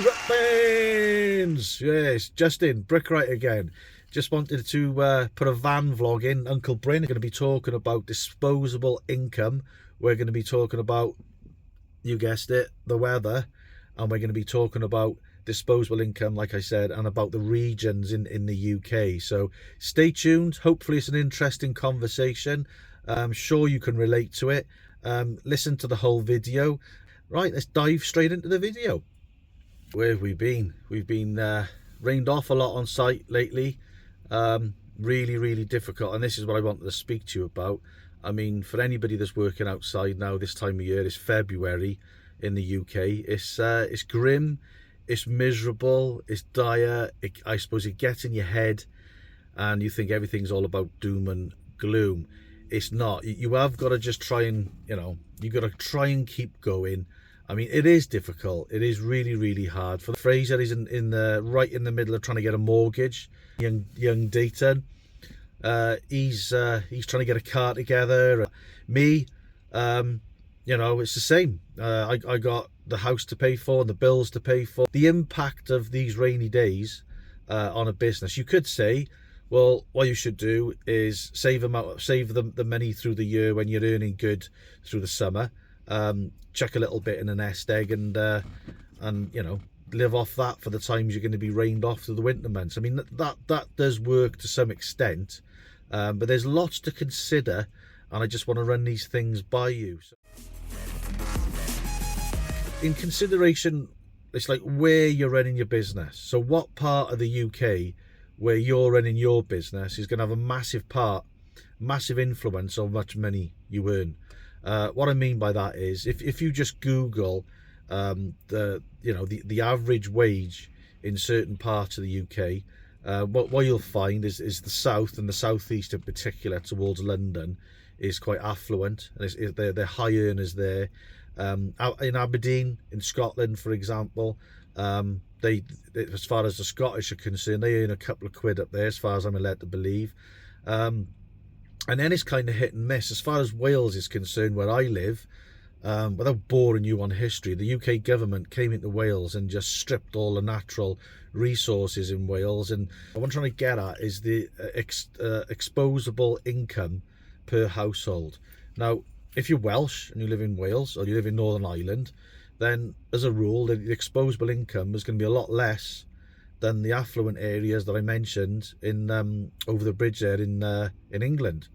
Rabbins! Yes, Justin, Brickright again. Just wanted to put a van vlog in. Uncle Bryn going to be talking about disposable income. We're going to be talking about, you guessed it, the weather. And we're going to be talking about disposable income, like I said, and about the regions in the UK. So stay tuned. Hopefully it's an interesting conversation. I'm sure you can relate to it. Listen to the whole video. Right, let's dive straight into the video. Where have we been? We've been rained off a lot on site lately. Really difficult, and this is what I wanted to speak to you about. I mean, for anybody that's working outside now this time of year, it's February in the UK. It's grim, it's miserable, it's dire. I suppose it gets in your head and you think everything's all about doom and gloom. It's not. You have got to just try and, you've got to try and keep going. I mean, it is difficult. It is really hard. For Fraser, he's right in the middle of trying to get a mortgage. Young Dayton, he's trying to get a car together. Me, it's the same. I got the house to pay for and the bills to pay for. The impact of these rainy days on a business, you could say, well, what you should do is save the money through the year when you're earning good through the summer. Chuck a little bit in a nest egg and live off that for the times you're going to be rained off through the winter months. I mean, that does work to some extent, but there's lots to consider, and I just want to run these things by you. So, in consideration, it's like where you're running your business. So what part of the UK where you're running your business is going to have a massive influence on how much money you earn. What I mean by that is if you just Google the average wage in certain parts of the UK, what you'll find is the south and the southeast in particular towards London is quite affluent, and they're high earners there. Out in Aberdeen in Scotland, for example, as far as the Scottish are concerned, they earn a couple of quid up there, as far as I'm led to believe. And then it's kind of hit and miss. As far as Wales is concerned, where I live, without boring you on history, the UK government came into Wales and just stripped all the natural resources in Wales. And what I'm trying to get at is the exposable income per household. Now, if you're Welsh and you live in Wales or you live in Northern Ireland, then as a rule, the exposable income is going to be a lot less than the affluent areas that I mentioned in over the bridge there in England.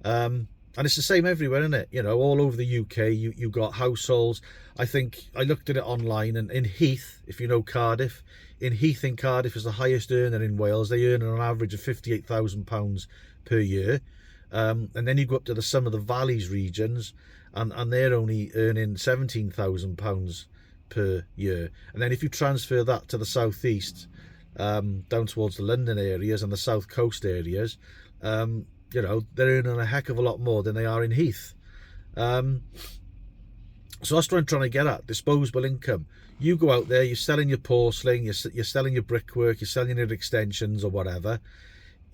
And it's the same everywhere, isn't it? All over the UK, you got households. I think I looked at it online, and in Heath, if you know Cardiff, in Cardiff is the highest earner in Wales. They earn an average of £58,000 per year. And then you go up to some of the valleys regions, and they're only earning £17,000 per year. And then if you transfer that to the southeast, down towards the London areas and the south coast areas, they're earning a heck of a lot more than they are in Heath. So that's what I'm trying to get at, disposable income. You go out there, you're selling your porcelain, you're selling your brickwork, you're selling your extensions or whatever.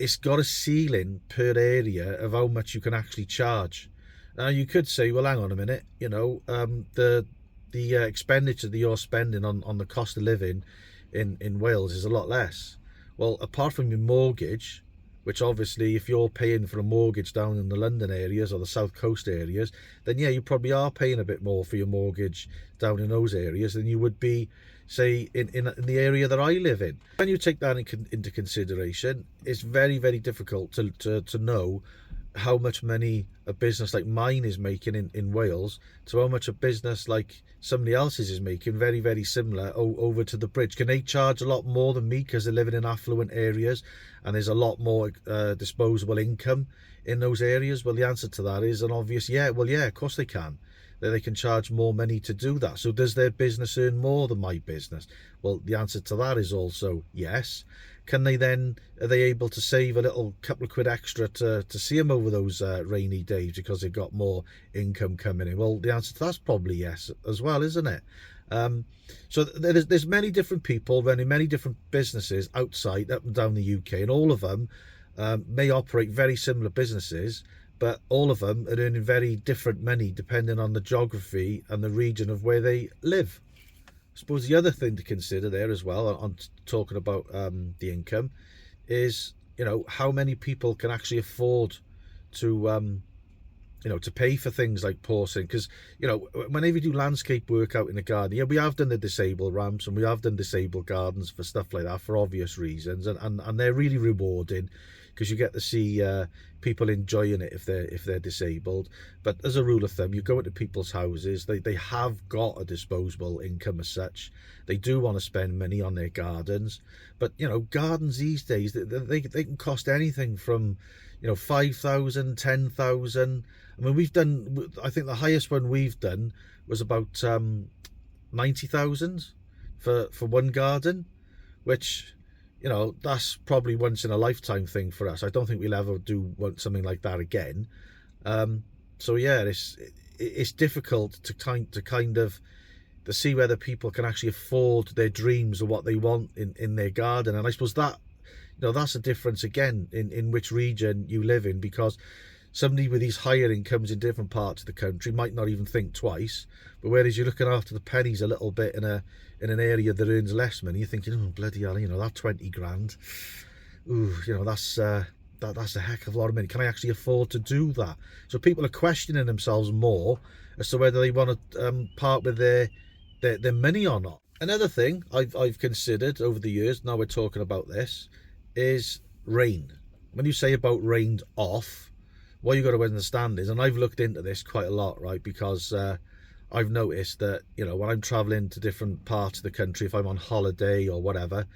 It's got a ceiling per area of how much you can actually charge. Now you could say, well, hang on a minute, the expenditure that you're spending on the cost of living in Wales is a lot less. Well, apart from your mortgage, which obviously if you're paying for a mortgage down in the London areas or the south coast areas, then yeah, you probably are paying a bit more for your mortgage down in those areas than you would be, say, in the area that I live in. When you take that into consideration, it's very difficult to know how much money a business like mine is making in Wales to how much a business like somebody else's is making, very similar, over to the bridge. Can they charge a lot more than me because they're living in affluent areas and there's a lot more disposable income in those areas? Well, the answer to that is an obvious yeah. Well, yeah, of course they can. They can charge more money to do that. So does their business earn more than my business? Well, the answer to that is also yes. Are they able to save a little couple of quid extra to see them over those rainy days because they've got more income coming in? Well, the answer to that's probably yes as well, isn't it? So there's many different people running many different businesses outside, up and down the UK, and all of them may operate very similar businesses, but all of them are earning very different money depending on the geography and the region of where they live. suppose the other thing to consider there as well, on talking about the income, is, you know, how many people can actually afford to you know, to pay for things like porcelain. Because, you know, whenever you do landscape work out in the garden, yeah, we have done the disabled ramps and we have done disabled gardens for stuff like that for obvious reasons, and they're really rewarding, because you get to see people enjoying it if they're disabled. But as a rule of thumb, you go into people's houses, they have got a disposable income as such. They do want to spend money on their gardens, but, you know, gardens these days, they can cost anything from, you know, 5,000, 10,000. I mean, we've done, I think the highest one we've done was about 90,000 for one garden, which, you know, that's probably once in a lifetime thing for us. I don't think we'll ever do something like that again. So yeah, it's difficult to kind of to see whether people can actually afford their dreams or what they want in their garden. And I suppose that, you know, that's a difference again in which region you live in, because somebody with these higher incomes in different parts of the country might not even think twice. But whereas you're looking after the pennies a little bit in an area that earns less money, you're thinking, oh bloody hell, you know, that 20 grand, ooh, you know, that's a heck of a lot of money. Can I actually afford to do that? So people are questioning themselves more as to whether they want to part with their money or not. Another thing I've considered over the years, now we're talking about this, is rain. When you say about rained off, what you got to understand is, and I've looked into this quite a lot, right, because I've noticed that, you know, when I'm traveling to different parts of the country, if I'm on holiday or whatever,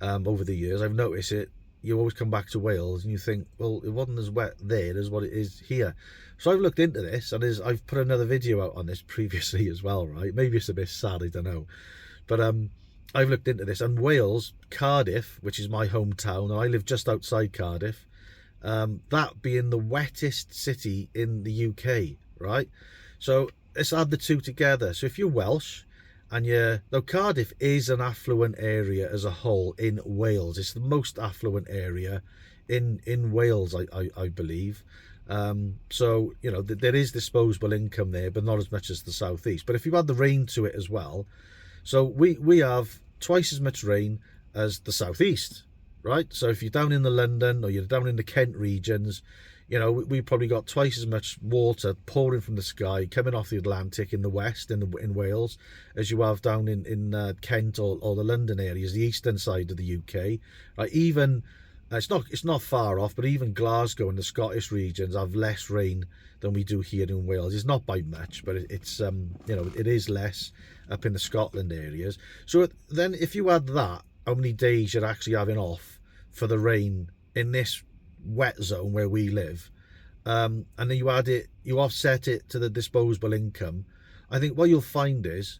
over the years, I've noticed it, you always come back to Wales and you think, well, it wasn't as wet there as what it is here. So I've looked into this, and I've put another video out on this previously as well, right? Maybe it's a bit sad, I don't know, but I've looked into this, and Wales, Cardiff, which is my hometown, and I live just outside Cardiff, that being the wettest city in the UK, right? So let's add the two together. So if you're Welsh, and though Cardiff is an affluent area as a whole in Wales, it's the most affluent area in Wales, I believe. So, you know, there is disposable income there, but not as much as the southeast. But if you add the rain to it as well, so we have twice as much rain as the southeast, right? So if you're down in the London or you're down in the Kent regions, you know, we probably got twice as much water pouring from the sky coming off the Atlantic in the west, in Wales, as you have down in Kent or the London areas, the eastern side of the UK. Right? Even it's not far off, but even Glasgow and the Scottish regions have less rain than we do here in Wales. It's not by much, but it's you know, it is less up in the Scotland areas. So then if you add that, how many days you're actually having off for the rain in this wet zone where we live, and then you add it, you offset it to the disposable income, I think what you'll find is,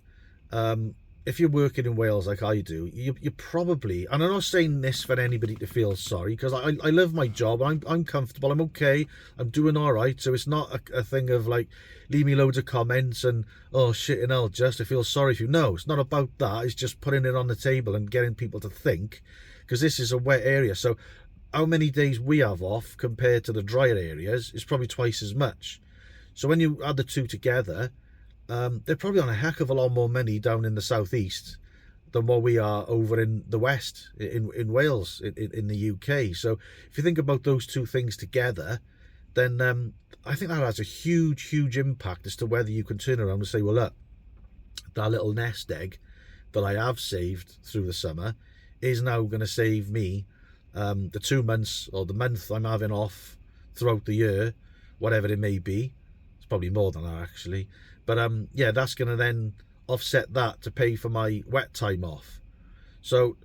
if you're working in Wales like I do, you probably, and I'm not saying this for anybody to feel sorry, because I love my job, I'm comfortable, I'm okay, I'm doing all right, so it's not a thing of like, leave me loads of comments and, oh shit and hell, just I feel sorry for you. No, it's not about that. It's just putting it on the table and getting people to think, because this is a wet area. So how many days we have off compared to the drier areas is probably twice as much. So when you add the two together, they're probably on a heck of a lot more money down in the southeast than what we are over in the west, in Wales, in the UK. So if you think about those two things together, then I think that has a huge impact as to whether you can turn around and say, well, look, that little nest egg that I have saved through the summer is now going to save me the 2 months or the month I'm having off throughout the year, whatever it may be. It's probably more than that actually, but yeah, that's going to then offset that to pay for my wet time off. So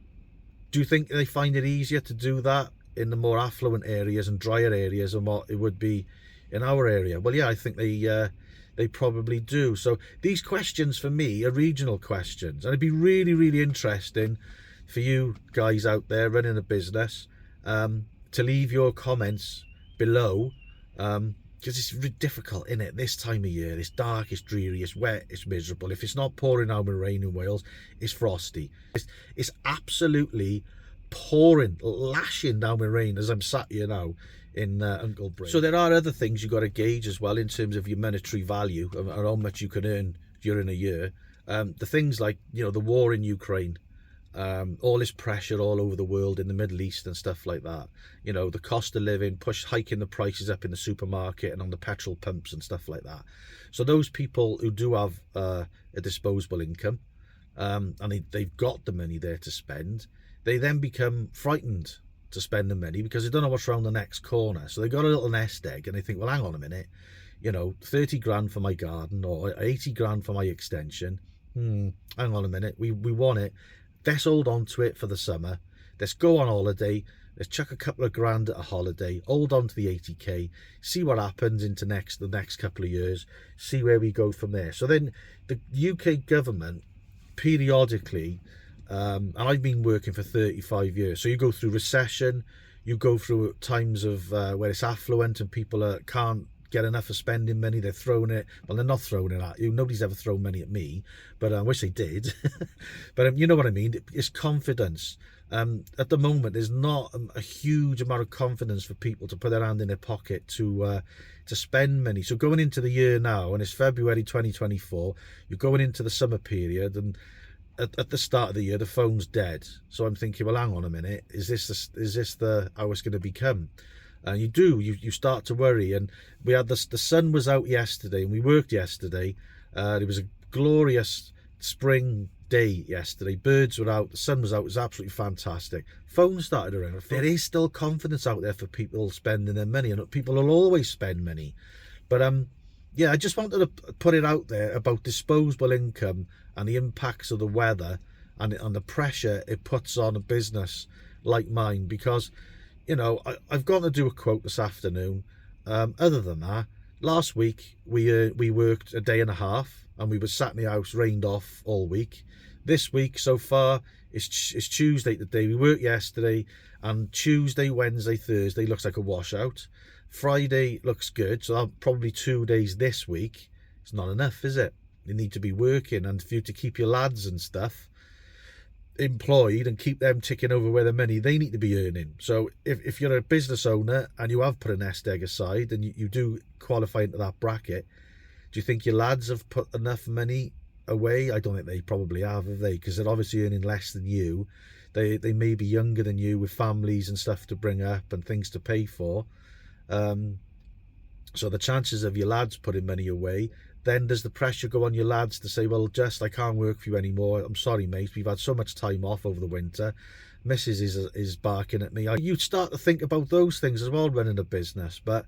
do you think they find it easier to do that in the more affluent areas and drier areas than what it would be in our area? Well, yeah, I think they probably do. So these questions for me are regional questions, and it'd be really interesting for you guys out there running a business to leave your comments below, because it's really difficult, isn't it, this time of year? It's dark, it's dreary, it's wet, it's miserable. If it's not pouring down with rain in Wales, it's frosty. It's absolutely pouring, lashing down with rain as I'm sat here now in Uncle Brain. So there are other things you've got to gauge as well in terms of your monetary value and how much you can earn during a year. The things like, you know, the war in Ukraine, all this pressure all over the world in the Middle East and stuff like that. You know, the cost of living, hiking the prices up in the supermarket and on the petrol pumps and stuff like that. So those people who do have a disposable income, and they've got the money there to spend, they then become frightened to spend the money because they don't know what's around the next corner. So they got a little nest egg and they think, well, hang on a minute, you know, 30 grand for my garden or 80 grand for my extension. Hang on a minute, we want it. Let's hold on to it for the summer. Let's go on holiday. Let's chuck a couple of grand at a holiday. Hold on to the 80k. See what happens into the next couple of years. See where we go from there. So then the UK government periodically, and I've been working for 35 years. So you go through recession. You go through times of where it's affluent and people can't get enough of spending money. They're throwing it. Well, they're not throwing it at you. Nobody's ever thrown money at me, but I wish they did. But you know what I mean. It's confidence. At the moment, there's not a huge amount of confidence for people to put their hand in their pocket to spend money. So going into the year now, and it's February 2024, you're going into the summer period, and at the start of the year, the phone's dead. So I'm thinking, well, hang on a minute, is this how it's going to become? And you start to worry. And we had the sun was out yesterday, and we worked yesterday. It was a glorious spring day yesterday. Birds were out, the sun was out. It was absolutely fantastic. Phone started to ring. There is still confidence out there for people spending their money, and people will always spend money. But yeah, I just wanted to put it out there about disposable income and the impacts of the weather and the pressure it puts on a business like mine, because, you know, I've got to do a quote this afternoon. Other than that, last week we worked a day and a half, and we were sat in the house, rained off all week. This week so far, it's Tuesday today. We worked yesterday, and Tuesday, Wednesday, Thursday looks like a washout. Friday looks good, so that'll probably 2 days this week. It's not enough, is it? You need to be working, and for you to keep your lads and stuff employed and keep them ticking over where the money, they need to be earning. So if you're a business owner and you have put a nest egg aside and you do qualify into that bracket, do you think your lads have put enough money away? I don't think they probably have they? Because they're obviously earning less than you. They may be younger than you, with families and stuff to bring up and things to pay for. So the chances of your lads putting money away, then does the pressure go on your lads to say, well, I can't work for you anymore. I'm sorry, mate. We've had so much time off over the winter. Mrs. is barking at me. You start to think about those things as well, running a business. But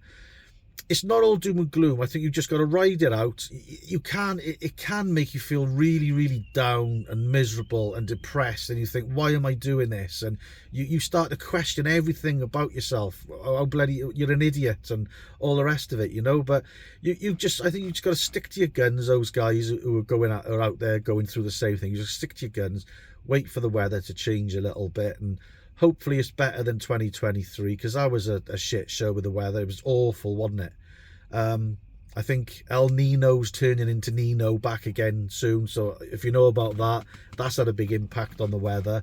it's not all doom and gloom. I think you've just got to ride it out. It can make you feel really, really down and miserable and depressed, and you think, why am I doing this? And you start to question everything about yourself. Oh, bloody, you're an idiot, and all the rest of it, you know. But I think you just got to stick to your guns. Those guys who are out there going through the same thing, you just stick to your guns, wait for the weather to change a little bit, and hopefully it's better than 2023, because that was a shit show with the weather. It was awful, wasn't it? I think El Nino's turning into Nino back again soon. So if you know about that, that's had a big impact on the weather.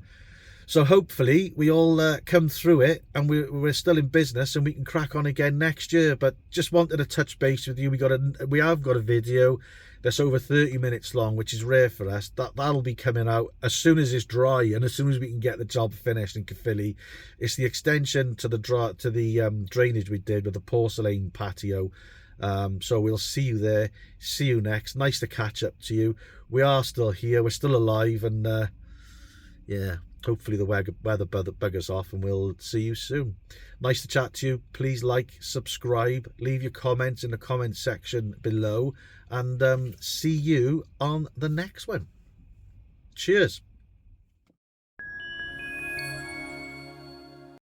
So hopefully we all come through it, and we're still in business, and we can crack on again next year. But just wanted to touch base with you. We have got a video that's over 30 minutes long, which is rare for us. That'll be coming out as soon as it's dry and as soon as we can get the job finished in Caerphilly. It's the extension to the drainage we did with the porcelain patio. So we'll see you there. See you next. Nice to catch up to you. We are still here. We're still alive, and yeah, hopefully the weather buggers off, and we'll see you soon. Nice to chat to you. Please like, subscribe, leave your comments in the comment section below, and see you on the next one. Cheers.